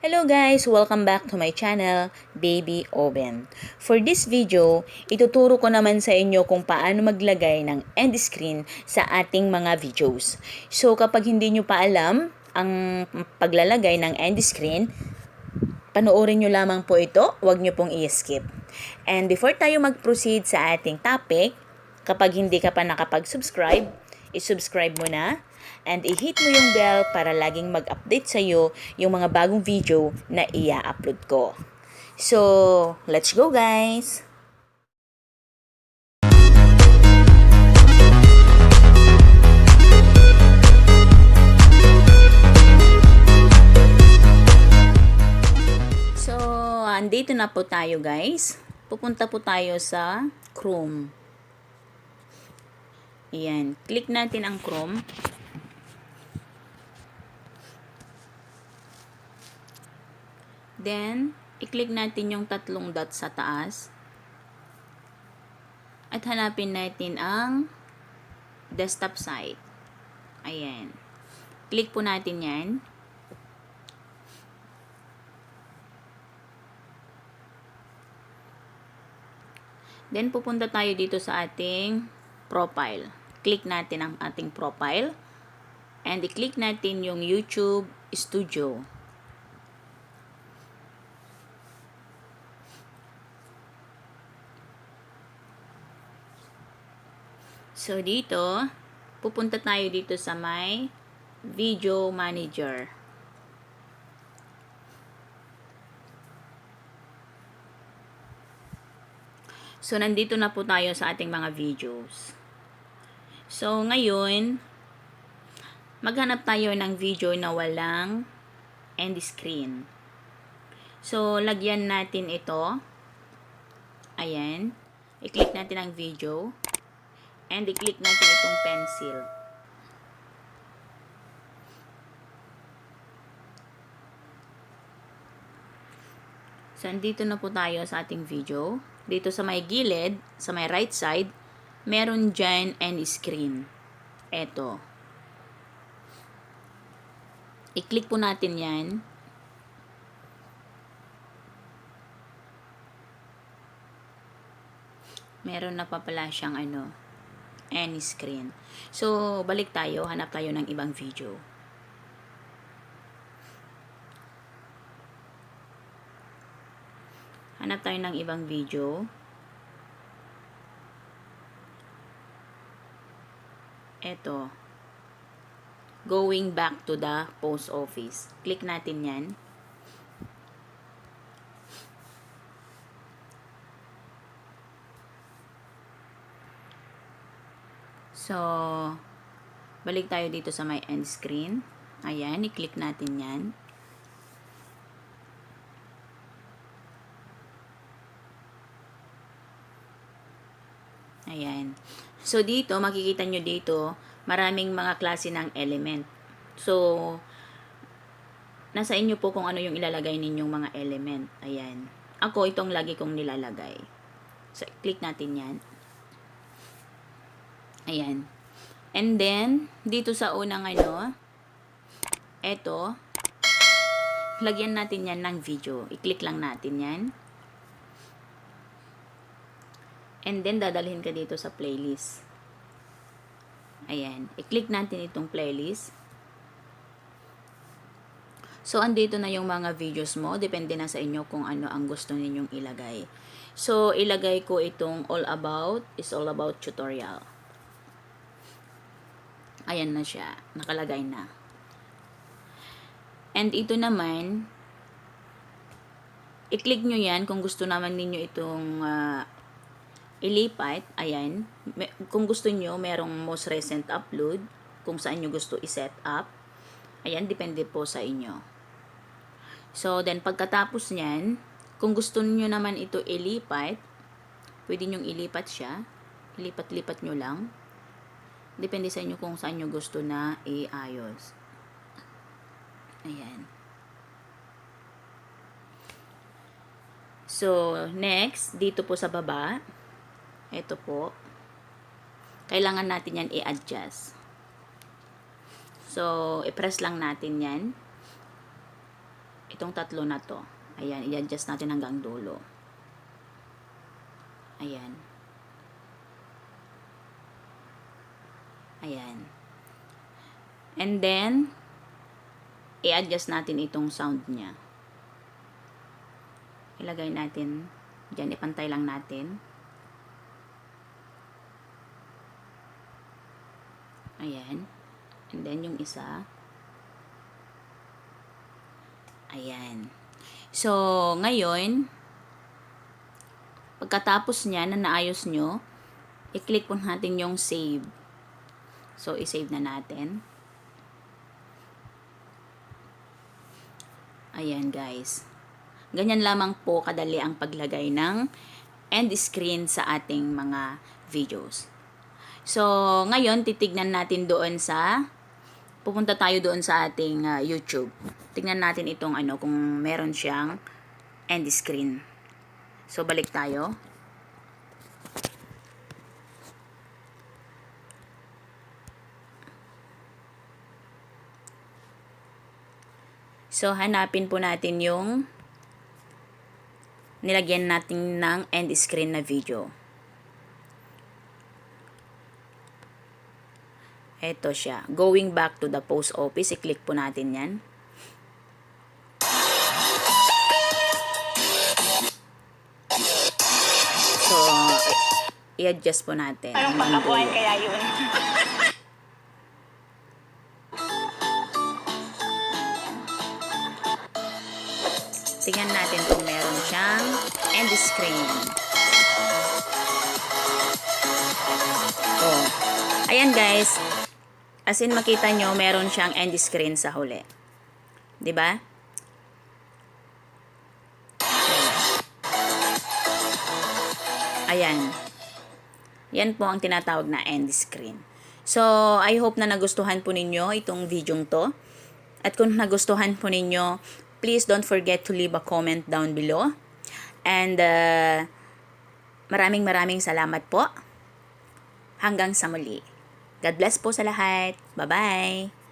Hello guys! Welcome back to my channel, BabyObim. For this video, ituturo ko naman sa inyo kung paano maglagay ng end screen sa ating mga videos. So kapag hindi nyo pa alam ang paglalagay ng end screen, panoorin nyo lamang po ito, huwag nyo pong i-skip. And before tayo mag-proceed sa ating topic, kapag hindi ka pa nakapag-subscribe, i-subscribe mo na and i-hit mo yung bell para laging mag-update sa iyo yung mga bagong video na i-upload ko. So, let's go guys! So, andito na po tayo guys. Pupunta po tayo sa Chrome. Ayan, click natin ang Chrome. Then, i-click natin yung tatlong dot sa taas. At hanapin natin ang desktop site. Ayan. Click po natin yan. Then, pupunta tayo dito sa ating profile. Click natin ang ating profile. And i-click natin yung YouTube Studio. So, dito, pupunta tayo dito sa may Video Manager. So, nandito na po tayo sa ating mga videos. So, ngayon, maghanap tayo ng video na walang end screen. So, lagyan natin ito. Ayan. I-click natin ang video. And i-click natin itong pencil. So, andito na po tayo sa ating video. Dito sa may gilid, sa may right side, meron dyan end screen. Eto. I-click po natin yan. Meron na pa pala siyang end screen. So, balik tayo. Hanap tayo ng ibang video. Hanap tayo ng ibang video. Eto. Going back to the post office. Click natin yan. So, balik tayo dito sa my end screen. Ayan, i-click natin yan. Ayan. So, dito, makikita nyo dito, maraming mga klase ng element. So, nasa inyo po kung ano yung ilalagay ninyong mga element. Ayan. Ako, itong lagi kong nilalagay. So, click natin yan. Ayan. And then, dito sa unang eto, lagyan natin yan ng video. I-click lang natin yan. And then, dadalhin ka dito sa playlist. Ayan. I-click natin itong playlist. So, andito na yung mga videos mo. Depende na sa inyo kung ano ang gusto ninyong ilagay. So, ilagay ko itong all about is all about tutorial. Ayan na siya. Nakalagay na. And ito naman, i-click nyo yan kung gusto naman ninyo itong ilipat. Ayan. Kung gusto nyo, merong most recent upload. Kung saan nyo gusto i-set up. Ayan, depende po sa inyo. So, then pagkatapos nyan, kung gusto nyo naman ito ilipat, pwede nyong ilipat siya. Ilipat-lipat nyo lang. Depende sa inyo kung saan nyo gusto na iayos. Ayan. So, next, dito po sa baba, ito po, kailangan natin yan i-adjust. So, i-press lang natin yan. Itong tatlo na to. Ayan, i-adjust natin hanggang dulo. Ayan. Ayan. And then, i-adjust natin itong sound niya. Ilagay natin dyan, ipantay lang natin. Ayan. And then, yung isa. Ayan. So, ngayon, pagkatapos niya na naayos nyo, i-click po natin yung save. So, i-save na natin. Ayan, guys. Ganyan lamang po kadali ang paglagay ng end screen sa ating mga videos. So, ngayon, titignan natin doon sa pupunta tayo doon sa ating YouTube. Tingnan natin itong kung meron siyang end screen. So, balik tayo. So, hanapin po natin yung nilagyan natin ng end screen na video. Ito siya. Going back to the post office. I-click po natin yan. So, i-adjust po natin. Anong pagkabuhan kaya yun? Tingnan natin kung meron siyang end screen. Oh. Ayan, guys. As in, makita nyo, meron siyang end screen sa huli. 'Di ba? Ayan. Yan po ang tinatawag na end screen. So, I hope na nagustuhan po ninyo itong video to. At kung nagustuhan po ninyo, please don't forget to leave a comment down below. And maraming salamat po. Hanggang sa muli. God bless po sa lahat. Bye-bye!